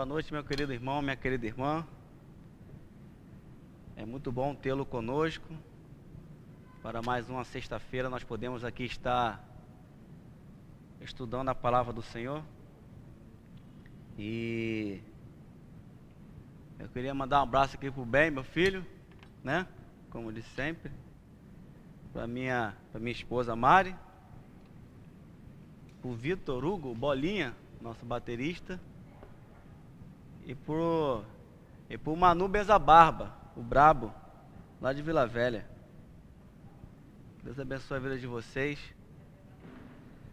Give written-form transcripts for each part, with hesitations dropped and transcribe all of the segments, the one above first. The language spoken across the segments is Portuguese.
Boa noite, meu querido irmão, minha querida irmã. É muito bom tê-lo conosco. Para mais uma sexta-feira nós podemos aqui estar estudando a palavra do Senhor. E eu queria mandar um abraço aqui pro Ben, meu filho, né? Como disse sempre. Para minha esposa Mari. Pro Vitor Hugo, Bolinha, nosso baterista. E pro Manu Bezabarba, o brabo, lá de Vila Velha. Deus abençoe a vida de vocês.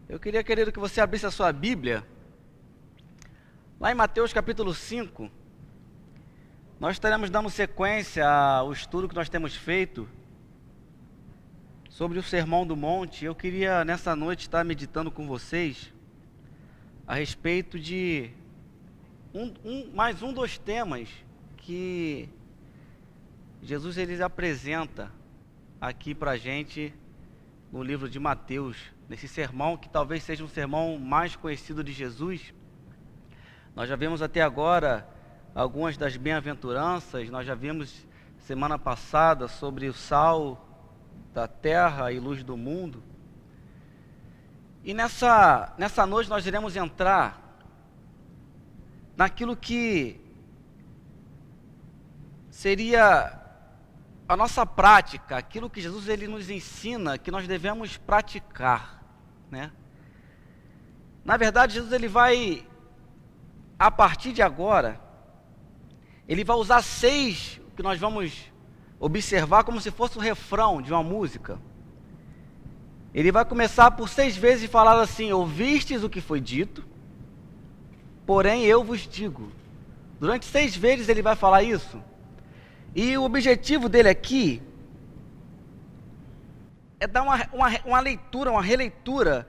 Eu queria, querido, que você abrisse a sua Bíblia. Lá em Mateus capítulo 5, nós estaremos dando sequência ao estudo que nós temos feito sobre o Sermão do Monte. Eu queria, nessa noite, estar meditando com vocês a respeito de mais um dos temas que Jesus ele apresenta aqui para a gente no livro de Mateus, nesse sermão que talvez seja um sermão mais conhecido de Jesus. Nós já vimos até agora algumas das bem-aventuranças, nós já vimos semana passada sobre o sal da terra e luz do mundo. E nessa noite nós iremos entrar naquilo que seria a nossa prática, aquilo que Jesus ele nos ensina, que nós devemos praticar, né? Na verdade, Jesus ele vai, a partir de agora, ele vai usar 6, que nós vamos observar como se fosse o refrão de uma música. Ele vai começar por 6 vezes e falar assim: ouvistes o que foi dito, porém eu vos digo. Durante 6 vezes ele vai falar isso. E o objetivo dele aqui é dar uma leitura, uma releitura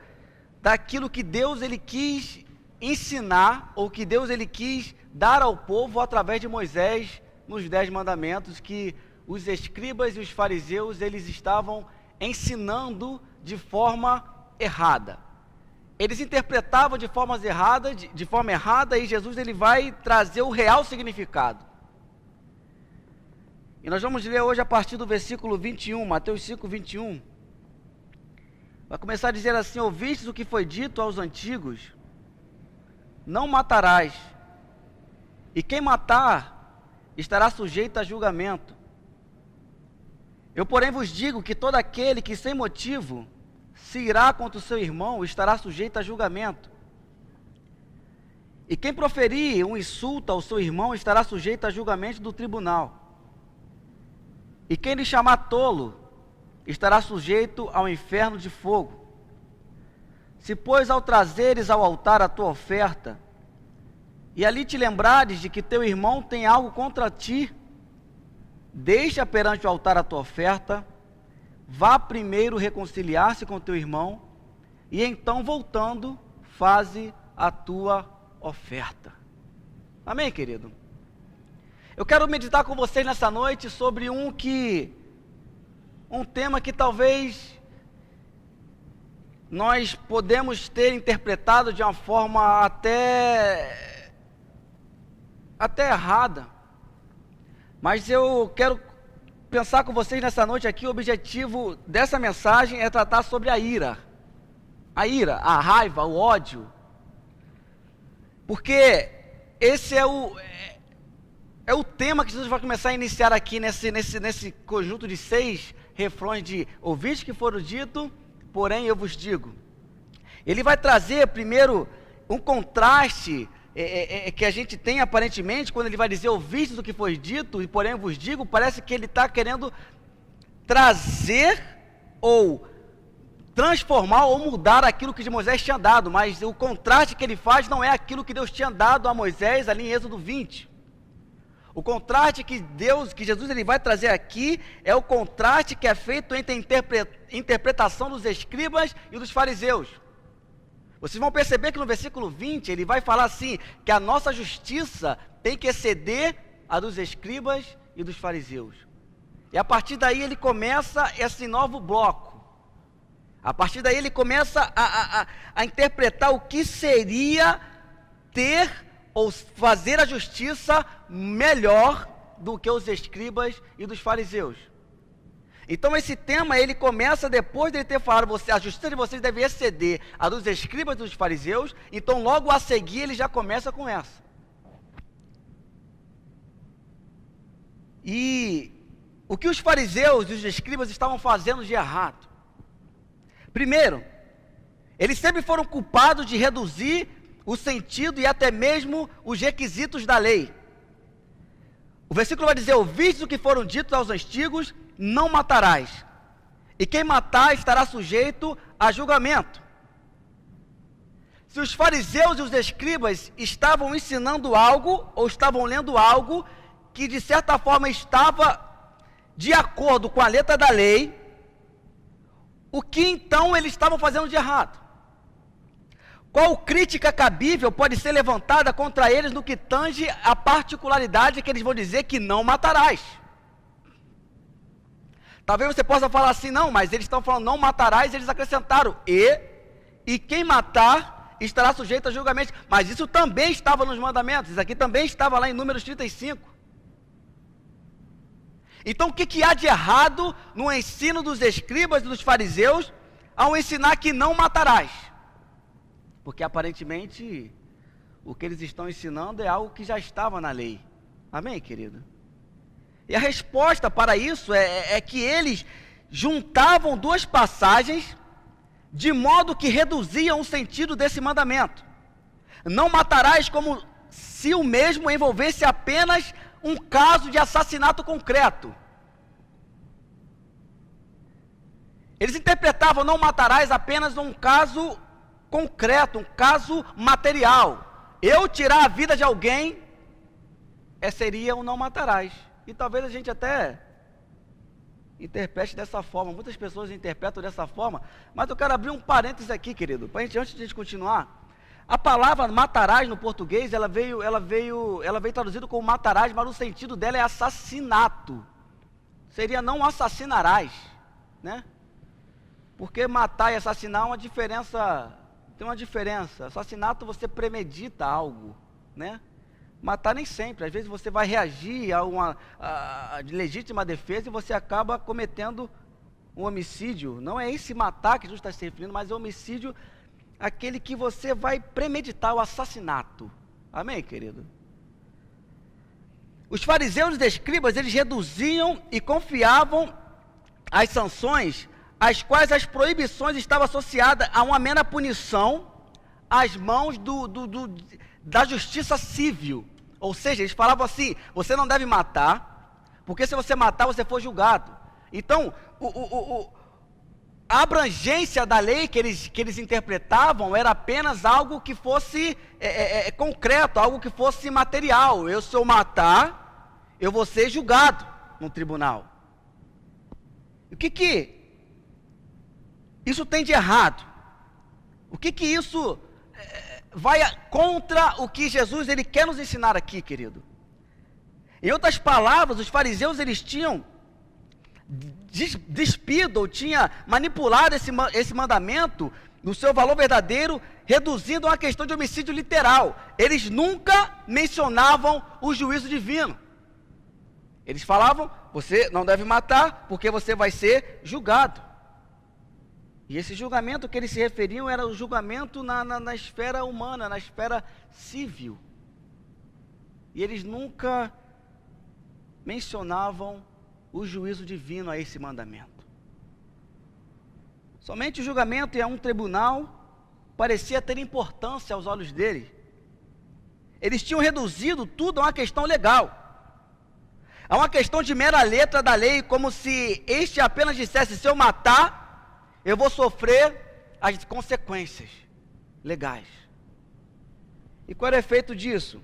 daquilo que Deus ele quis ensinar, ou que Deus ele quis dar ao povo através de Moisés nos 10 mandamentos, que os escribas e os fariseus eles estavam ensinando de forma errada. Eles interpretavam de forma errada, e Jesus ele vai trazer o real significado. E nós vamos ler hoje a partir do versículo 21, Mateus 5, 21. Vai começar a dizer assim: ouvistes o que foi dito aos antigos, não matarás, e quem matar estará sujeito a julgamento. Eu, porém, vos digo que todo aquele que sem motivo se irá contra o seu irmão estará sujeito a julgamento. E quem proferir um insulto ao seu irmão estará sujeito a julgamento do tribunal. E quem lhe chamar tolo estará sujeito ao inferno de fogo. Se, pois, ao trazeres ao altar a tua oferta, e ali te lembrares de que teu irmão tem algo contra ti, deixa perante o altar a tua oferta, vá primeiro reconciliar-se com teu irmão, e então, voltando, faze a tua oferta. Amém, querido? Eu quero meditar com vocês nessa noite sobre um tema que talvez nós podemos ter interpretado de uma forma até errada. Mas eu quero pensar com vocês nessa noite aqui. O objetivo dessa mensagem é tratar sobre a ira. A ira, a raiva, o ódio. Porque esse é o tema que Jesus vai começar a iniciar aqui nesse conjunto de 6 refrões de ouvistes que foram dito, porém eu vos digo. Ele vai trazer primeiro um contraste que a gente tem aparentemente, quando ele vai dizer ouvistes o que foi dito, e porém eu vos digo, parece que ele está querendo trazer ou transformar ou mudar aquilo que de Moisés tinha dado, mas o contraste que ele faz não é aquilo que Deus tinha dado a Moisés ali em Êxodo 20. O contraste que Jesus ele vai trazer aqui é o contraste que é feito entre a interpretação dos escribas e dos fariseus. Vocês vão perceber que no versículo 20 ele vai falar assim, que a nossa justiça tem que exceder a dos escribas e dos fariseus. E a partir daí ele começa esse novo bloco. A partir daí ele começa a interpretar o que seria ter ou fazer a justiça melhor do que os escribas e dos fariseus. Então esse tema, ele começa depois de ele ter falado, a justiça de vocês deve exceder a dos escribas e dos fariseus, então logo a seguir ele já começa com essa. E o que os fariseus e os escribas estavam fazendo de errado? Primeiro, eles sempre foram culpados de reduzir o sentido e até mesmo os requisitos da lei. O versículo vai dizer: ouvistes o que foram ditos aos antigos, não matarás, e quem matar estará sujeito a julgamento. Se os fariseus e os escribas estavam ensinando algo, ou estavam lendo algo, que de certa forma estava de acordo com a letra da lei, o que então eles estavam fazendo de errado? Qual crítica cabível pode ser levantada contra eles no que tange a particularidade que eles vão dizer que não matarás? Talvez você possa falar assim, não, mas eles estão falando não matarás, eles acrescentaram e quem matar estará sujeito a julgamento. Mas isso também estava nos mandamentos, isso aqui também estava lá em Números 35. Então o que há de errado no ensino dos escribas e dos fariseus ao ensinar que não matarás? Porque aparentemente o que eles estão ensinando é algo que já estava na lei. Amém, querido? E a resposta para isso é que eles juntavam duas passagens de modo que reduziam o sentido desse mandamento. Não matarás, como se o mesmo envolvesse apenas um caso de assassinato concreto. Eles interpretavam não matarás apenas um caso concreto, um caso material. Eu tirar a vida de alguém, seria um não matarás. E talvez a gente até interprete dessa forma, muitas pessoas interpretam dessa forma, mas eu quero abrir um parênteses aqui, querido, antes de a gente continuar. A palavra matarás no português, ela veio traduzida como matarás, mas o sentido dela é assassinato. Seria não assassinarás, né? Porque matar e assassinar tem uma diferença. Assassinato você premedita algo, né? Matar nem sempre, às vezes você vai reagir a uma legítima defesa e você acaba cometendo um homicídio. Não é esse matar que Jesus está se referindo, mas é homicídio, aquele que você vai premeditar o assassinato. Amém, querido? Os fariseus e os escribas, eles reduziam e confiavam as sanções, às quais as proibições estavam associadas a uma mera punição às mãos da justiça civil. Ou seja, eles falavam assim, você não deve matar, porque se você matar, você for julgado. Então, a abrangência da lei que eles interpretavam era apenas algo que fosse concreto, algo que fosse material. Se eu matar, eu vou ser julgado no tribunal. O que isso tem de errado? O que isso vai contra o que Jesus ele quer nos ensinar aqui, querido? Em outras palavras, os fariseus eles tinham despido, ou tinha manipulado esse mandamento no seu valor verdadeiro, reduzindo a uma questão de homicídio literal. Eles nunca mencionavam o juízo divino. Eles falavam, você não deve matar, porque você vai ser julgado. E esse julgamento que eles se referiam era o julgamento na esfera humana, na esfera civil. E eles nunca mencionavam o juízo divino a esse mandamento. Somente o julgamento em um tribunal parecia ter importância aos olhos deles. Eles tinham reduzido tudo a uma questão legal, a uma questão de mera letra da lei, como se este apenas dissesse, se eu matar, eu vou sofrer as consequências legais. E qual era o efeito disso?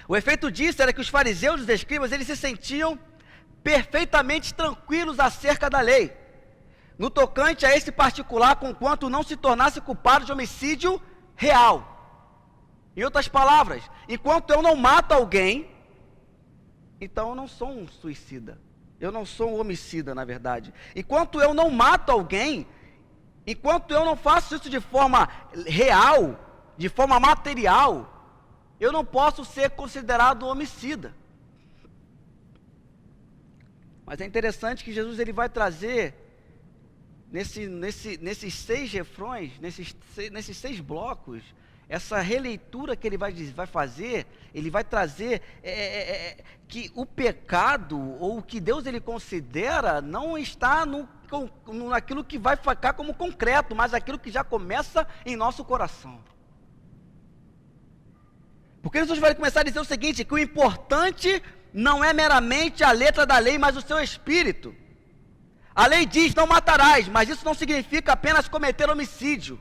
O efeito disso era que os fariseus e os escribas, eles se sentiam perfeitamente tranquilos acerca da lei, no tocante a esse particular, conquanto não se tornasse culpado de homicídio real. Em outras palavras, enquanto eu não mato alguém, então eu não sou um suicida. Eu não sou um homicida, na verdade. Enquanto eu não mato alguém, enquanto eu não faço isso de forma real, de forma material, eu não posso ser considerado homicida. Mas é interessante que Jesus ele vai trazer, nesses 6 refrões, nesses 6 blocos, essa releitura que ele vai fazer, ele vai trazer que o pecado, ou o que Deus ele considera, não está naquilo que vai ficar como concreto, mas aquilo que já começa em nosso coração. Porque Jesus vai começar a dizer o seguinte, que o importante não é meramente a letra da lei, mas o seu espírito. A lei diz, não matarás, mas isso não significa apenas cometer homicídio.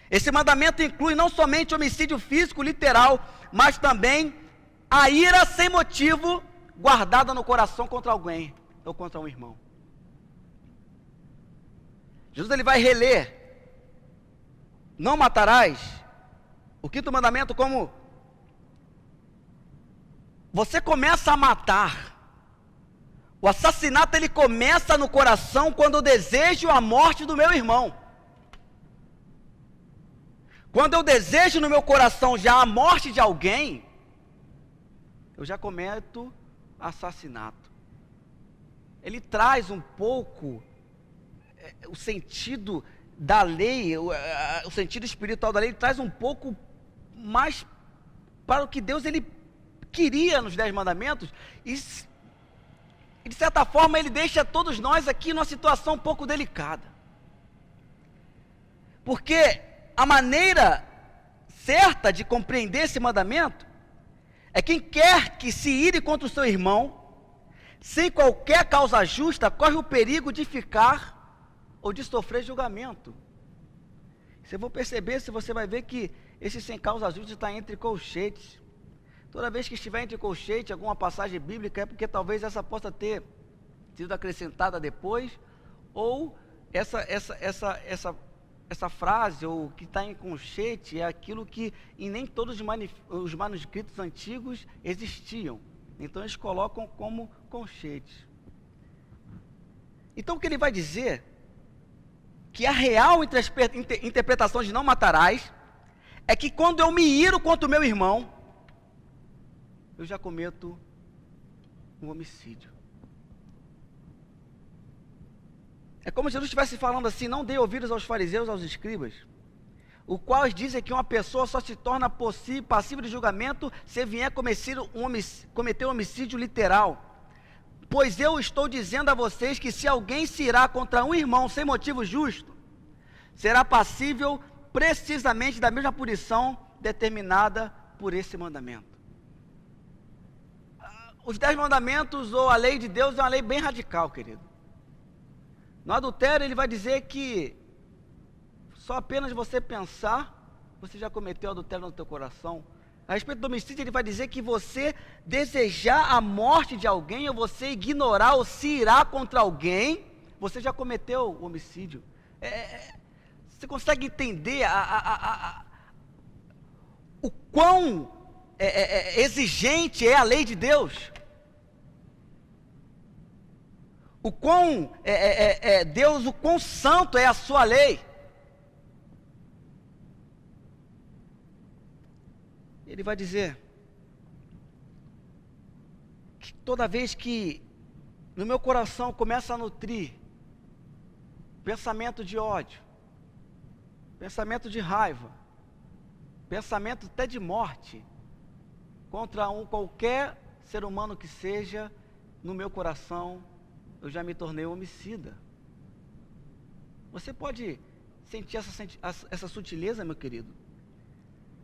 Esse mandamento inclui não somente homicídio físico, literal, mas também a ira sem motivo guardada no coração contra alguém, ou contra um irmão. Jesus ele vai reler, não matarás, o 5º mandamento como, você começa a matar. O assassinato ele começa no coração quando eu desejo a morte do meu irmão. Quando eu desejo no meu coração já a morte de alguém, eu já cometo assassinato. Ele traz um pouco o sentido da lei, o sentido espiritual da lei, ele traz um pouco mais para o que Deus ele queria nos 10 mandamentos, e de certa forma ele deixa todos nós aqui numa situação um pouco delicada. Porque a maneira certa de compreender esse mandamento é quem quer que se ire contra o seu irmão, sem qualquer causa justa, corre o perigo de ficar ou de sofrer julgamento. Você vai perceber, se você vai ver que esse sem causa justa está entre colchetes. Toda vez que estiver entre colchete, alguma passagem bíblica, é porque talvez essa possa ter sido acrescentada depois, ou essa frase, ou o que está em colchete, é aquilo que em nem todos os manuscritos antigos existiam. Então eles colocam como colchete. Então o que ele vai dizer, que a real interpretação de não matarás, é que quando eu me iro contra o meu irmão, eu já cometo um homicídio. É como se Jesus estivesse falando assim, não dê ouvidos aos fariseus, aos escribas, os quais dizem que uma pessoa só se torna passível de julgamento se vier cometer um homicídio literal. Pois eu estou dizendo a vocês que se alguém se irá contra um irmão sem motivo justo, será passível precisamente da mesma punição determinada por esse mandamento. Os 10 mandamentos, ou a lei de Deus, é uma lei bem radical, querido. No adultério, ele vai dizer que só apenas você pensar, você já cometeu adultério no teu coração. A respeito do homicídio, ele vai dizer que você desejar a morte de alguém, ou você ignorar ou se irar contra alguém, você já cometeu o homicídio. Você consegue entender o quão exigente é a lei de Deus? O quão Deus, o quão santo é a sua lei? Ele vai dizer que toda vez que no meu coração começa a nutrir pensamento de ódio, pensamento de raiva, pensamento até de morte contra qualquer ser humano que seja, no meu coração eu já me tornei homicida. Você pode sentir essa sutileza, meu querido?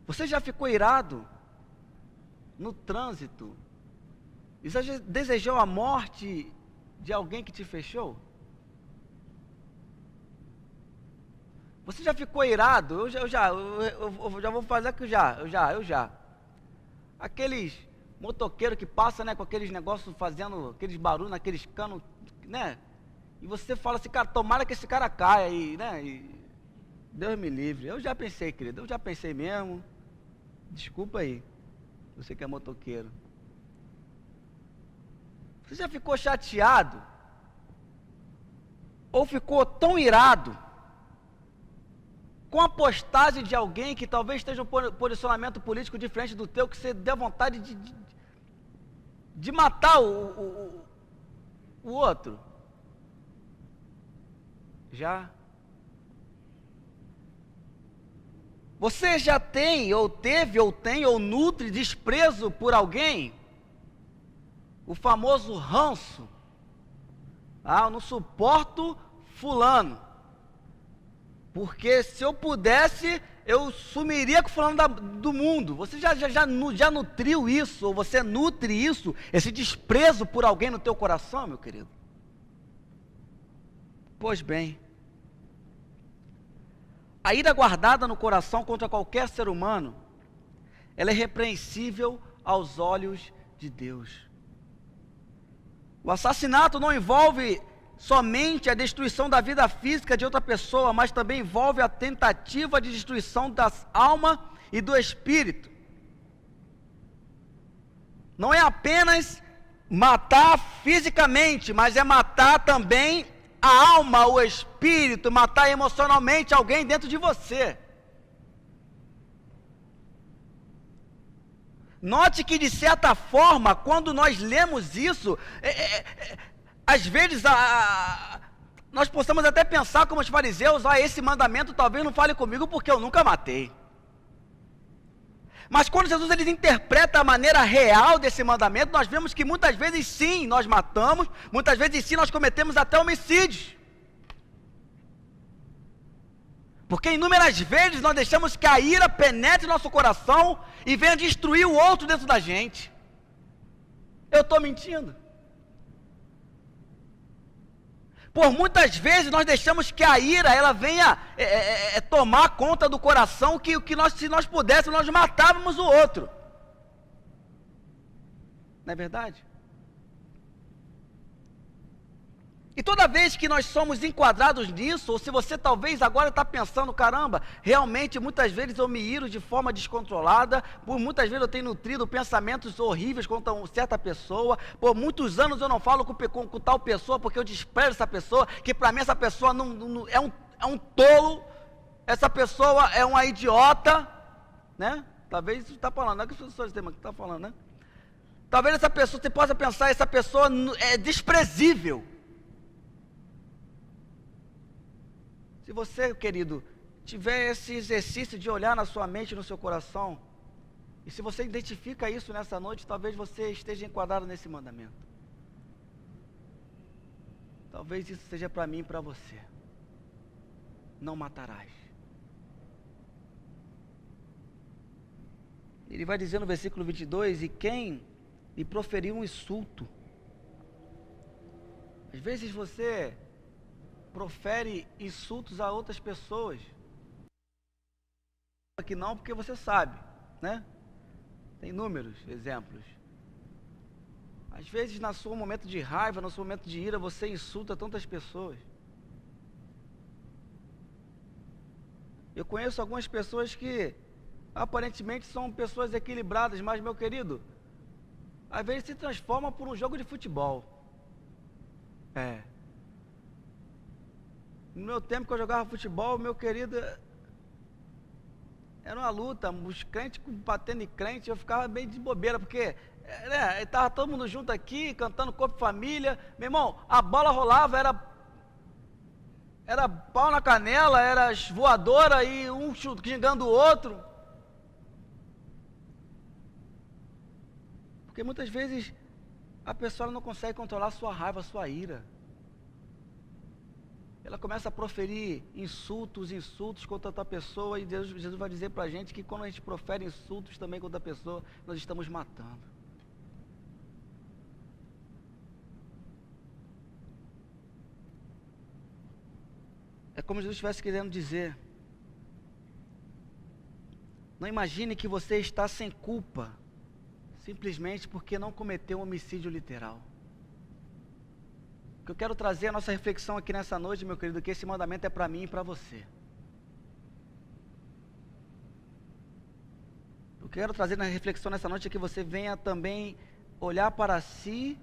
Você já ficou irado no trânsito? E você já desejou a morte de alguém que te fechou? Você já ficou irado? Eu já vou fazer que eu já. Aqueles motoqueiros que passam, né, com aqueles negócios fazendo aqueles barulhos, naqueles canos, né? E você fala assim, cara, tomara que esse cara caia aí, né? E Deus me livre. Eu já pensei, querido, eu já pensei mesmo. Desculpa aí, você que é motoqueiro. Você já ficou chateado? Ou ficou tão irado com a postagem de alguém que talvez esteja um posicionamento político diferente do teu, que você dê vontade de matar o outro? Já? Você já tem, ou teve, ou tem, ou nutre desprezo por alguém? O famoso ranço. Eu não suporto fulano, porque se eu pudesse, eu sumiria com fulano do mundo. Você já nutriu isso, ou você nutre isso, esse desprezo por alguém no teu coração, meu querido? Pois bem, a ira guardada no coração contra qualquer ser humano, ela é repreensível aos olhos de Deus. O assassinato não envolve somente a destruição da vida física de outra pessoa, mas também envolve a tentativa de destruição da alma e do espírito. Não é apenas matar fisicamente, mas é matar também a alma, o espírito, matar emocionalmente alguém dentro de você. Note que, de certa forma, quando nós lemos isso, às vezes nós possamos até pensar como os fariseus: esse mandamento talvez não fale comigo porque eu nunca matei. Mas quando Jesus ele interpreta a maneira real desse mandamento, nós vemos que muitas vezes sim, nós matamos, muitas vezes sim, nós cometemos até homicídios. Porque inúmeras vezes nós deixamos que a ira penetre nosso coração e venha destruir o outro dentro da gente. Eu estou mentindo? Por muitas vezes nós deixamos que a ira ela venha tomar conta do coração, que se nós pudéssemos, nós matávamos o outro. Não é verdade? E toda vez que nós somos enquadrados nisso, ou se você talvez agora está pensando: caramba, realmente muitas vezes eu me iro de forma descontrolada, por muitas vezes eu tenho nutrido pensamentos horríveis contra certa pessoa, por muitos anos eu não falo com tal pessoa porque eu desprezo essa pessoa, que para mim essa pessoa não é um tolo, essa pessoa é uma idiota, né? Talvez isso está falando, não é que as pessoas têm, mas que está falando, né? Talvez essa pessoa, você possa pensar: essa pessoa é desprezível. Se você, querido, tiver esse exercício de olhar na sua mente e no seu coração, e se você identifica isso nessa noite, talvez você esteja enquadrado nesse mandamento. Talvez isso seja para mim e para você. Não matarás. Ele vai dizer no versículo 22, e quem lhe proferiu um insulto. Às vezes você profere insultos a outras pessoas. Aqui não, porque você sabe, né? Tem inúmeros exemplos. Às vezes, no seu momento de raiva, no seu momento de ira, você insulta tantas pessoas. Eu conheço algumas pessoas que aparentemente são pessoas equilibradas, mas, meu querido, às vezes se transforma por um jogo de futebol. No meu tempo que eu jogava futebol, meu querido, era uma luta, os crentes batendo em crente, eu ficava bem de bobeira, porque estava todo mundo junto aqui, cantando Corpo Família. Meu irmão, a bola rolava, era pau na canela, era voadora e um xingando o outro. Porque muitas vezes a pessoa não consegue controlar a sua raiva, a sua ira. Ela começa a proferir insultos contra outra pessoa, e Jesus vai dizer para a gente que quando a gente profere insultos também contra a pessoa, nós estamos matando. É como Jesus estivesse querendo dizer: não imagine que você está sem culpa, simplesmente porque não cometeu um homicídio literal. Que eu quero trazer a nossa reflexão aqui nessa noite, meu querido, que esse mandamento é para mim e para você. Eu quero trazer na reflexão nessa noite é que você venha também olhar para si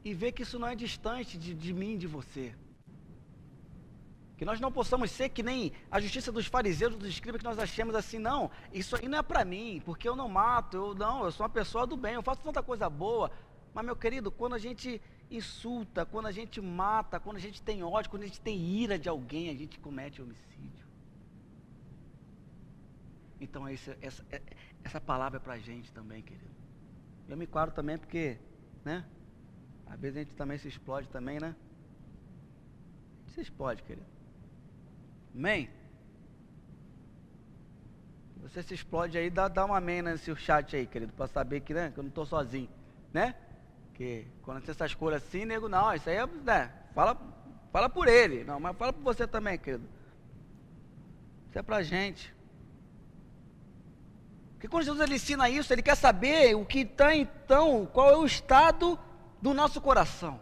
e ver que isso não é distante de mim, de você. Que nós não possamos ser que nem a justiça dos fariseus, dos escribas, que nós achemos assim, não, isso aí não é para mim, porque eu não mato, eu sou uma pessoa do bem, eu faço tanta coisa boa. Mas, meu querido, quando a gente insulta, quando a gente mata, quando a gente tem ódio, quando a gente tem ira de alguém, a gente comete homicídio. Então, essa palavra é para a gente também, querido. Eu me enquadro também porque, né, às vezes a gente também se explode também, né? A gente se explode, querido. Amém? Você se explode aí, dá um amém nesse chat aí, querido, para saber que, né, que eu não estou sozinho, né? Que quando tem essas coisas assim, nego, não, isso aí é, né, fala por ele, não, mas fala por você também, querido. Isso é pra gente. Porque quando Jesus ele ensina isso, ele quer saber o que está então, qual é o estado do nosso coração.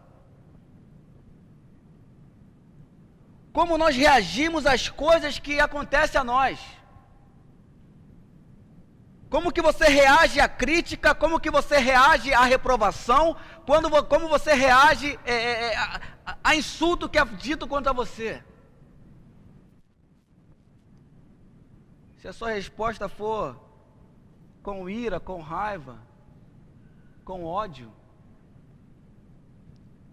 Como nós reagimos às coisas que acontecem a nós. Como que você reage à crítica, como que você reage à reprovação, como você reage a insulto que é dito contra você. Se a sua resposta for com ira, com raiva, com ódio,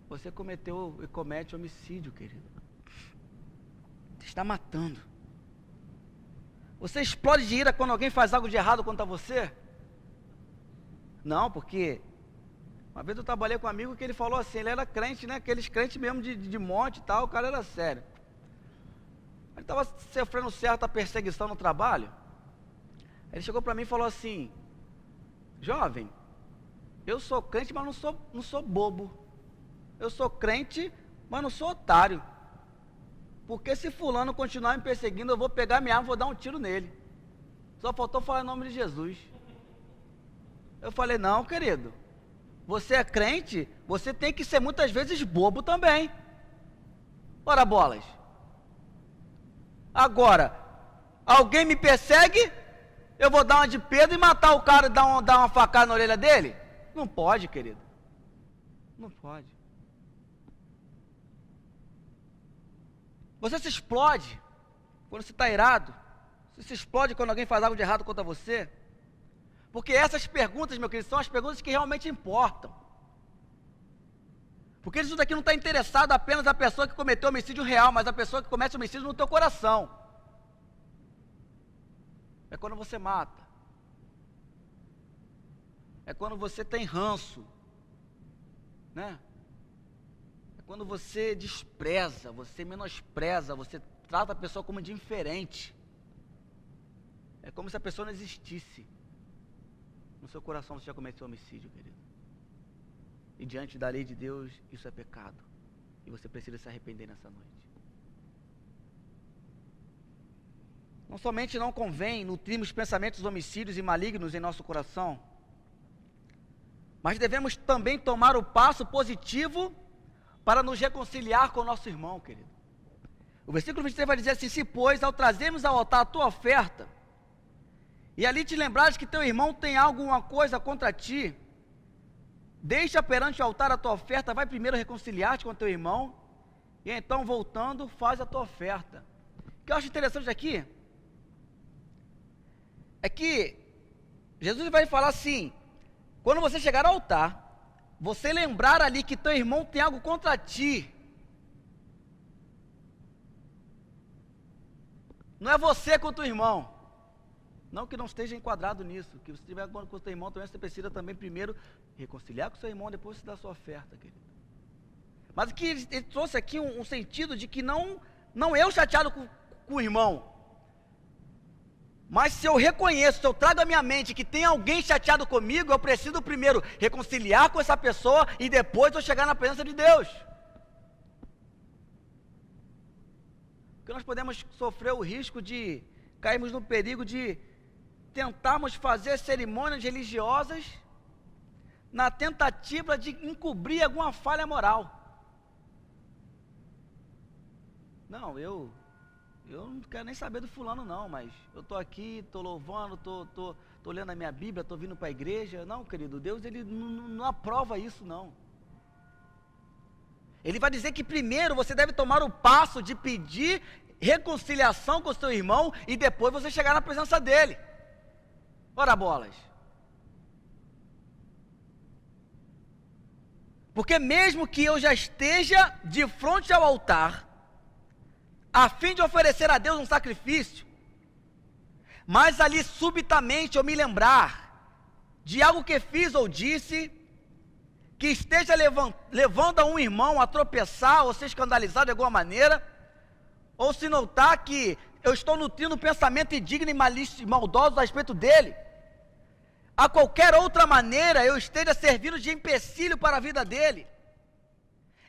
você cometeu e comete homicídio, querido. Você está matando. Você explode de ira quando alguém faz algo de errado contra você? Não, porque uma vez eu trabalhei com um amigo que ele falou assim, ele era crente, né? Aqueles crentes mesmo de monte e tal, o cara era sério. Ele estava sofrendo certa perseguição no trabalho. Ele chegou para mim e falou assim, jovem, eu sou crente, mas não sou bobo. Eu sou crente, mas não sou otário. Porque se fulano continuar me perseguindo, eu vou pegar minha arma e vou dar um tiro nele. Só faltou falar em nome de Jesus. Eu falei, não, querido, você é crente, você tem que ser muitas vezes bobo também. Ora bolas. Agora, alguém me persegue, eu vou dar uma de Pedro e matar o cara e dar uma facada na orelha dele? Não pode, querido. Não pode. Você se explode quando você está irado. Você se explode quando alguém faz algo de errado contra você. Porque essas perguntas, meu querido, são as perguntas que realmente importam. Porque isso daqui não está interessado apenas a pessoa que cometeu homicídio real, mas a pessoa que comete homicídio no teu coração. É quando você mata. É quando você tem ranço. Né? Quando você despreza, você menospreza, você trata a pessoa como indiferente. É como se a pessoa não existisse. No seu coração você já cometeu homicídio, querido. E diante da lei de Deus, isso é pecado. E você precisa se arrepender nessa noite. Não somente não convém nutrirmos pensamentos homicídios e malignos em nosso coração, mas devemos também tomar o passo positivo para nos reconciliar com o nosso irmão, querido. O versículo 23 vai dizer assim, se pois, ao trazermos ao altar a tua oferta, e ali te lembrares que teu irmão tem alguma coisa contra ti, deixa perante o altar a tua oferta, vai primeiro reconciliar-te com teu irmão, e então voltando, faz a tua oferta. O que eu acho interessante aqui, é que Jesus vai falar assim, quando você chegar ao altar, você lembrar ali que teu irmão tem algo contra ti, não é você contra o irmão, não que não esteja enquadrado nisso, que você tiver com o teu irmão também, você precisa também primeiro reconciliar com o seu irmão, depois você dá a sua oferta, querido. Mas que ele trouxe aqui um sentido de que não eu chateado com o irmão, mas se eu reconheço, se eu trago à minha mente que tem alguém chateado comigo, eu preciso primeiro reconciliar com essa pessoa e depois eu chegar na presença de Deus. Porque nós podemos sofrer o risco de cairmos no perigo de tentarmos fazer cerimônias religiosas na tentativa de encobrir alguma falha moral. Não, eu não quero nem saber do fulano não, mas eu estou aqui, estou louvando, estou lendo a minha Bíblia, estou vindo para a igreja. Não, querido, Deus ele não aprova isso não. Ele vai dizer que primeiro você deve tomar o passo de pedir reconciliação com o seu irmão e depois você chegar na presença dele. Ora bolas. Porque mesmo que eu já esteja de frente ao altar, a fim de oferecer a Deus um sacrifício, mas ali subitamente eu me lembrar de algo que fiz ou disse, que esteja levando a um irmão a tropeçar ou ser escandalizado de alguma maneira, ou se notar que eu estou nutrindo um pensamento indigno e maldoso a respeito dele, a qualquer outra maneira eu esteja servindo de empecilho para a vida dele.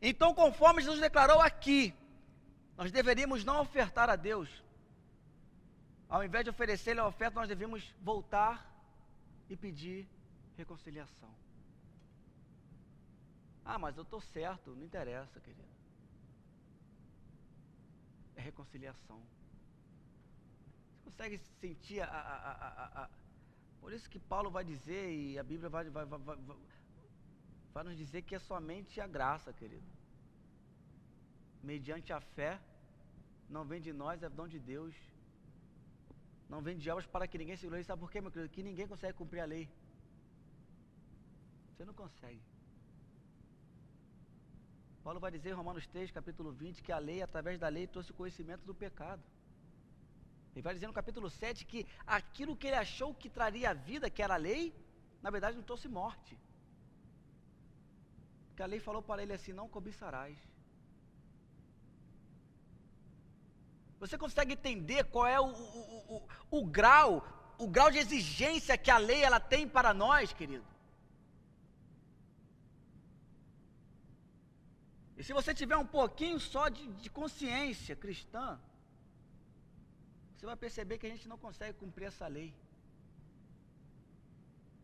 Então, conforme Jesus declarou aqui, nós deveríamos não ofertar a Deus. Ao invés de oferecer-lhe a oferta, nós devemos voltar e pedir reconciliação. Ah, mas eu estou certo, não interessa, querido. É reconciliação. Você consegue sentir Por isso que Paulo vai dizer, e a Bíblia vai nos dizer que é somente a graça, querido. Mediante a fé, não vem de nós, é dom de Deus. Não vem de obras para que ninguém se glorie. Sabe por quê, meu querido? Que ninguém consegue cumprir a lei. Você não consegue. Paulo vai dizer em Romanos 3, capítulo 20, que a lei, através da lei, trouxe o conhecimento do pecado. Ele vai dizer no capítulo 7 que aquilo que ele achou que traria vida, que era a lei, na verdade não trouxe morte. Porque a lei falou para ele assim: não cobiçarás. Você consegue entender qual é o grau de exigência que a lei ela tem para nós, querido? E se você tiver um pouquinho só de consciência cristã, você vai perceber que a gente não consegue cumprir essa lei.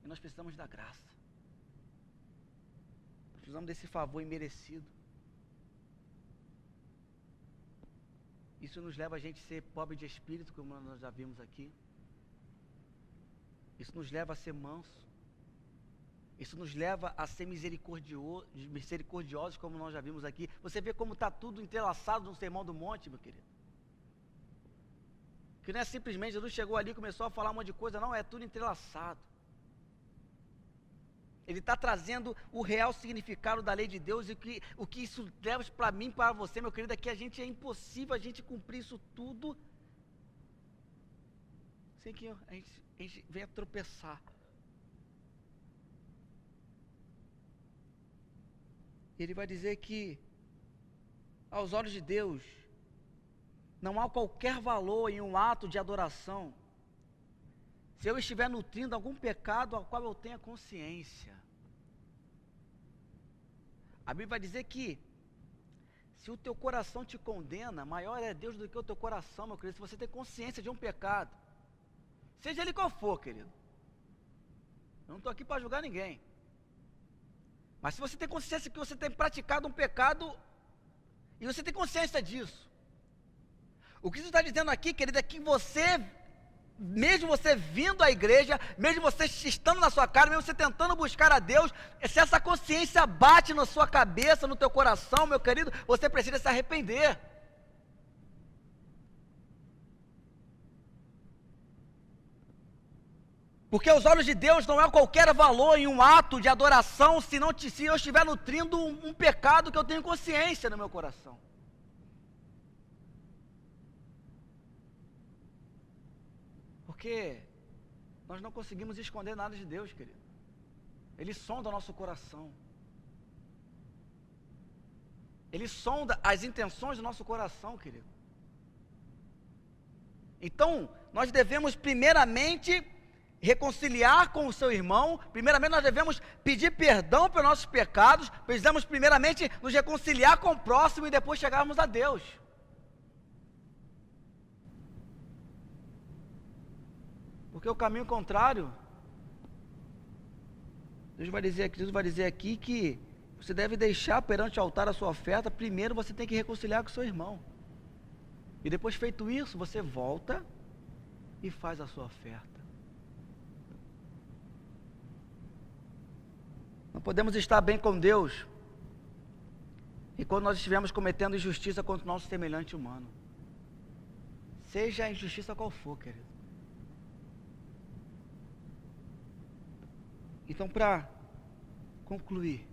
E nós precisamos da graça. Nós precisamos desse favor imerecido. Isso nos leva a gente a ser pobre de espírito, como nós já vimos aqui. Isso nos leva a ser manso. Isso nos leva a ser misericordiosos, como nós já vimos aqui. Você vê como está tudo entrelaçado no Sermão do Monte, meu querido. Que não é simplesmente Jesus chegou ali e começou a falar um monte de coisa, não, é tudo entrelaçado. Ele está trazendo o real significado da lei de Deus e o que isso leva para mim, para você, meu querido, é que é impossível a gente cumprir isso tudo sem que a gente venha tropeçar. Ele vai dizer que, aos olhos de Deus, não há qualquer valor em um ato de adoração, se eu estiver nutrindo algum pecado ao qual eu tenha consciência. A Bíblia vai dizer que, se o teu coração te condena, maior é Deus do que o teu coração, meu querido. Se você tem consciência de um pecado, seja ele qual for, querido. Eu não estou aqui para julgar ninguém. Mas se você tem consciência que você tem praticado um pecado, e você tem consciência disso, o que Jesus está dizendo aqui, querido, é que você, mesmo você vindo à igreja, mesmo você estando na sua casa, mesmo você tentando buscar a Deus, se essa consciência bate na sua cabeça, no teu coração, meu querido, você precisa se arrepender. Porque aos olhos de Deus não há qualquer valor em um ato de adoração se eu estiver nutrindo um pecado que eu tenho consciência no meu coração. Porque nós não conseguimos esconder nada de Deus, querido. Ele sonda o nosso coração. Ele sonda as intenções do nosso coração, querido. Então, nós devemos primeiramente reconciliar com o seu irmão. Primeiramente nós devemos pedir perdão pelos nossos pecados. Precisamos primeiramente nos reconciliar com o próximo e depois chegarmos a Deus. Porque o caminho contrário, Jesus vai dizer aqui que você deve deixar perante o altar a sua oferta. Primeiro você tem que reconciliar com o seu irmão. E depois feito isso, você volta e faz a sua oferta. Não podemos estar bem com Deus e quando nós estivermos cometendo injustiça contra o nosso semelhante humano. Seja a injustiça qual for, querido. Então, para concluir,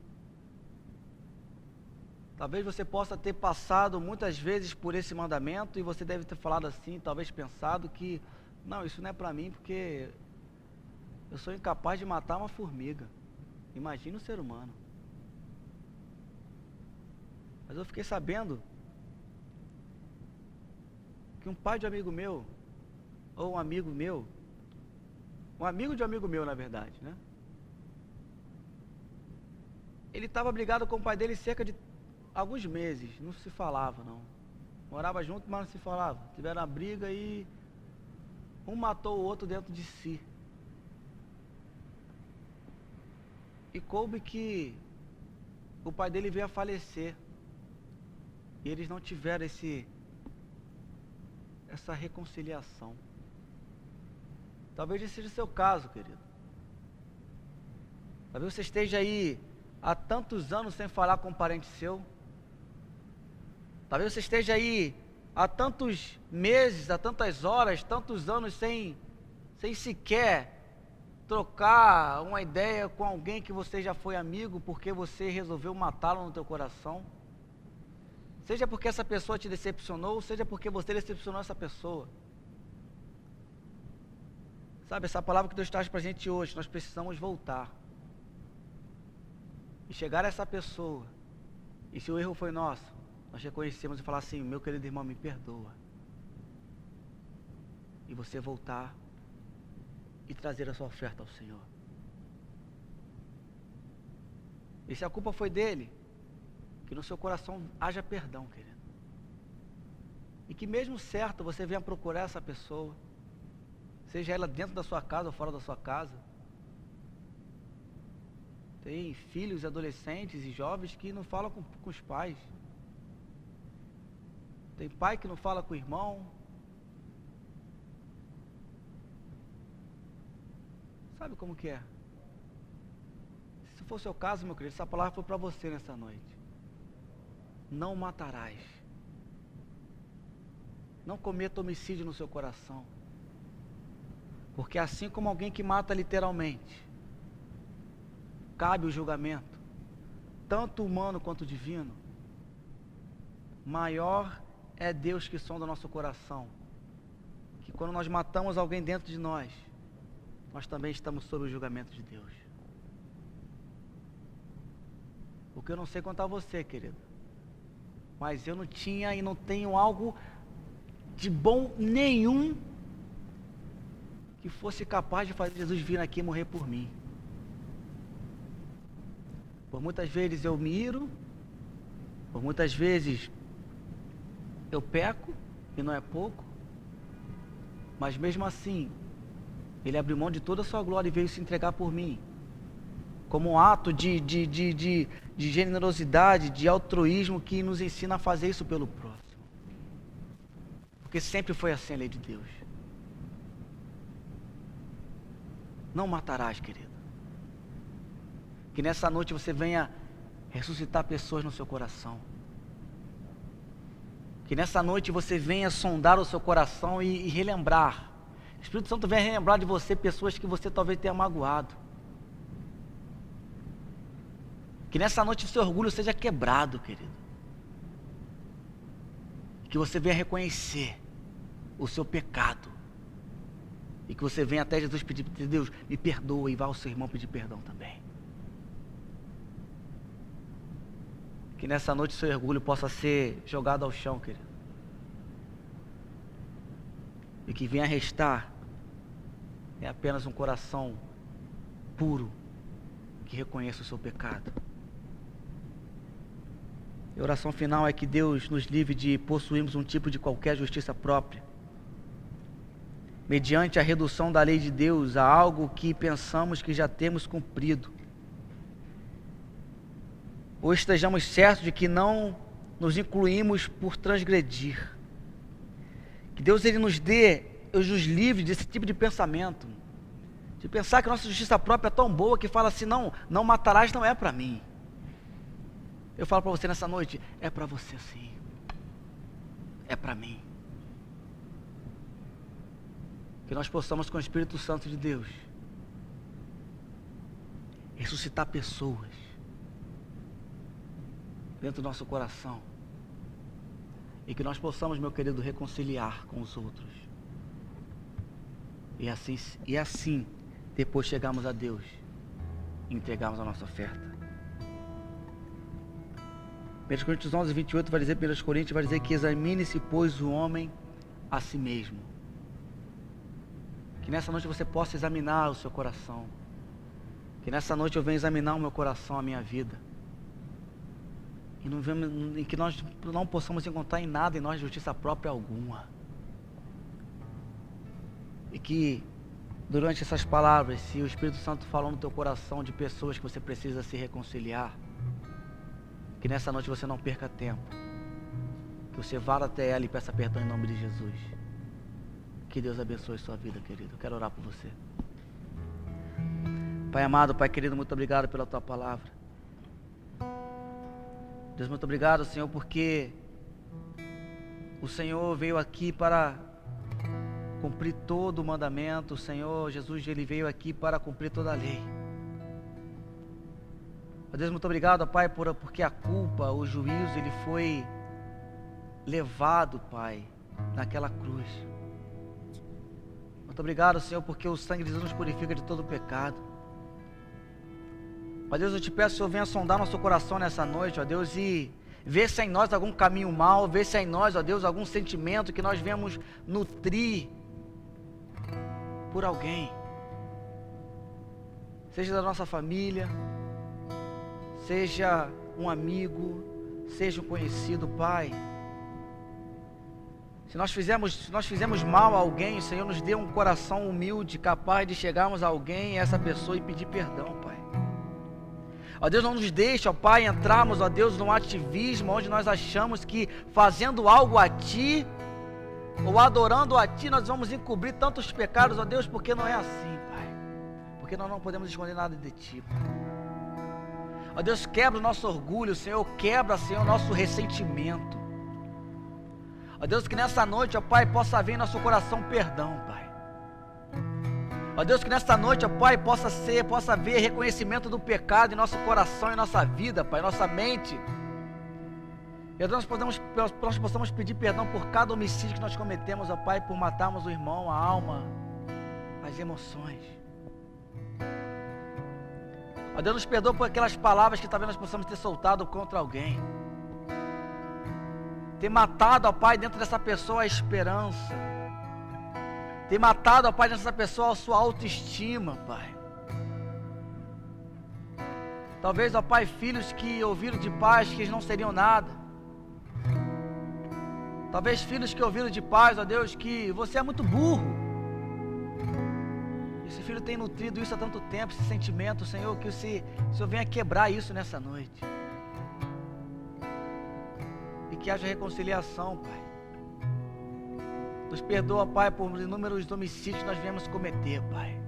talvez você possa ter passado muitas vezes por esse mandamento e você deve ter falado assim, talvez pensado que, não, isso não é para mim porque eu sou incapaz de matar uma formiga. Imagina um ser humano. Mas eu fiquei sabendo que um pai de um amigo meu, ou um amigo meu, um amigo de um amigo meu, na verdade, né? Ele estava brigado com o pai dele cerca de alguns meses, não se falava não. Morava junto, mas não se falava. Tiveram uma briga e um matou o outro dentro de si. E coube que o pai dele veio a falecer. E eles não tiveram essa reconciliação. Talvez esse seja o seu caso, querido. Talvez você esteja aí há tantos anos sem falar com um parente seu. Talvez você esteja aí há tantos meses, há tantas horas, tantos anos sem sequer trocar uma ideia com alguém que você já foi amigo, porque você resolveu matá-lo no teu coração. Seja porque essa pessoa te decepcionou, seja porque você decepcionou essa pessoa. Sabe, essa palavra que Deus traz para a gente hoje, nós precisamos voltar. E chegar a essa pessoa, e se o erro foi nosso, nós reconhecemos e falar assim, meu querido irmão, me perdoa. E você voltar e trazer a sua oferta ao Senhor. E se a culpa foi dele, que no seu coração haja perdão, querido. E que mesmo certo você venha procurar essa pessoa, seja ela dentro da sua casa ou fora da sua casa. Tem filhos, adolescentes e jovens que não falam com os pais. Tem pai que não fala com o irmão. Sabe como que é? Se for o seu caso, meu querido, essa palavra foi para você nessa noite. Não matarás. Não cometa homicídio no seu coração. Porque assim como alguém que mata literalmente, cabe o julgamento, tanto humano quanto divino, maior é Deus que sonda o nosso coração, que quando nós matamos alguém dentro de nós, nós também estamos sob o julgamento de Deus. Porque eu não sei quanto a você, querido, mas eu não tinha e não tenho algo de bom nenhum que fosse capaz de fazer Jesus vir aqui e morrer por mim. Por muitas vezes eu me iro, por muitas vezes eu peco, e não é pouco, mas mesmo assim, Ele abriu mão de toda a sua glória e veio se entregar por mim, como um ato de generosidade, de altruísmo que nos ensina a fazer isso pelo próximo. Porque sempre foi assim a lei de Deus. Não matarás, querido. Que nessa noite você venha ressuscitar pessoas no seu coração. Que nessa noite você venha sondar o seu coração e relembrar. O Espírito Santo venha relembrar de você pessoas que você talvez tenha magoado. Que nessa noite o seu orgulho seja quebrado, querido. Que você venha reconhecer o seu pecado. E que você venha até Jesus pedir, Deus, me perdoa, e vá ao seu irmão pedir perdão também. Que nessa noite o seu orgulho possa ser jogado ao chão, querido. E que venha restar é apenas um coração puro que reconheça o seu pecado. E a oração final é que Deus nos livre de possuirmos um tipo de qualquer justiça própria, mediante a redução da lei de Deus a algo que pensamos que já temos cumprido, ou estejamos certos de que não nos incluímos por transgredir. Que Deus Ele nos livre desse tipo de pensamento, de pensar que a nossa justiça própria é tão boa que fala assim, não matarás não é para mim. Eu falo para você nessa noite, é para você sim. É para mim. Que nós possamos, com o Espírito Santo de Deus, ressuscitar pessoas dentro do nosso coração. E que nós possamos, meu querido, reconciliar com os outros. E assim depois chegarmos a Deus e entregarmos a nossa oferta. 1 Coríntios 11, 28 vai dizer, 1 Coríntios vai dizer que examine-se, pois, o homem a si mesmo. Que nessa noite você possa examinar o seu coração. Que nessa noite eu venha examinar o meu coração, a minha vida. E que nós não possamos encontrar em nada em nós justiça própria alguma. E que durante essas palavras, se o Espírito Santo falou no teu coração de pessoas que você precisa se reconciliar, que nessa noite você não perca tempo. Que você vá até ela e peça perdão em nome de Jesus. Que Deus abençoe sua vida, querido. Eu quero orar por você. Pai amado, Pai querido, muito obrigado pela tua palavra. Deus, muito obrigado, Senhor, porque o Senhor veio aqui para cumprir todo o mandamento. O Senhor Jesus, Ele veio aqui para cumprir toda a lei. Deus, muito obrigado, Pai, porque a culpa, o juízo, Ele foi levado, Pai, naquela cruz. Muito obrigado, Senhor, porque o sangue de Jesus nos purifica de todo o pecado. Ó Deus, eu te peço, Senhor, venha sondar nosso coração nessa noite, ó Deus, e ver se há em nós algum caminho mau, ver se há em nós, ó Deus, algum sentimento que nós venhamos nutrir por alguém. Seja da nossa família, seja um amigo, seja um conhecido, Pai. Se nós fizemos mal a alguém, o Senhor nos dê um coração humilde, capaz de chegarmos a alguém, a essa pessoa, e pedir perdão, Pai. Ó Deus, não nos deixe, ó Pai, entrarmos, ó Deus, num ativismo onde nós achamos que fazendo algo a Ti, ou adorando a Ti, nós vamos encobrir tantos pecados, ó Deus, porque não é assim, Pai. Porque nós não podemos esconder nada de Ti, Pai. Ó Deus, quebra o nosso orgulho, Senhor, quebra, Senhor, o nosso ressentimento. Ó Deus, que nessa noite, ó Pai, possa haver em nosso coração perdão, Pai. Ó Deus, que nessa noite, ó Pai, possa haver reconhecimento do pecado em nosso coração, em nossa vida, Pai, em nossa mente. E nós possamos pedir perdão por cada homicídio que nós cometemos, ó Pai, por matarmos o irmão, a alma, as emoções. Ó Deus, nos perdoa por aquelas palavras que talvez nós possamos ter soltado contra alguém. Ter matado, ó Pai, dentro dessa pessoa a esperança. Ter matado, ó Pai, dentro dessa pessoa a sua autoestima, Pai. Talvez, ó Pai, filhos que ouviram de pais que eles não seriam nada. Talvez filhos que ouviram de pais, ó Deus, que você é muito burro. Esse filho tem nutrido isso há tanto tempo, esse sentimento, Senhor, que o Senhor venha quebrar isso nessa noite. E que haja reconciliação, Pai. Nos perdoa, Pai, por inúmeros homicídios que nós viemos cometer, Pai.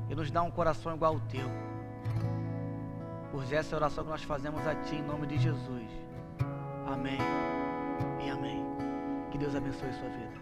E nos dá um coração igual ao Teu. Por essa oração que nós fazemos a Ti, em nome de Jesus. Amém e amém. Que Deus abençoe a sua vida.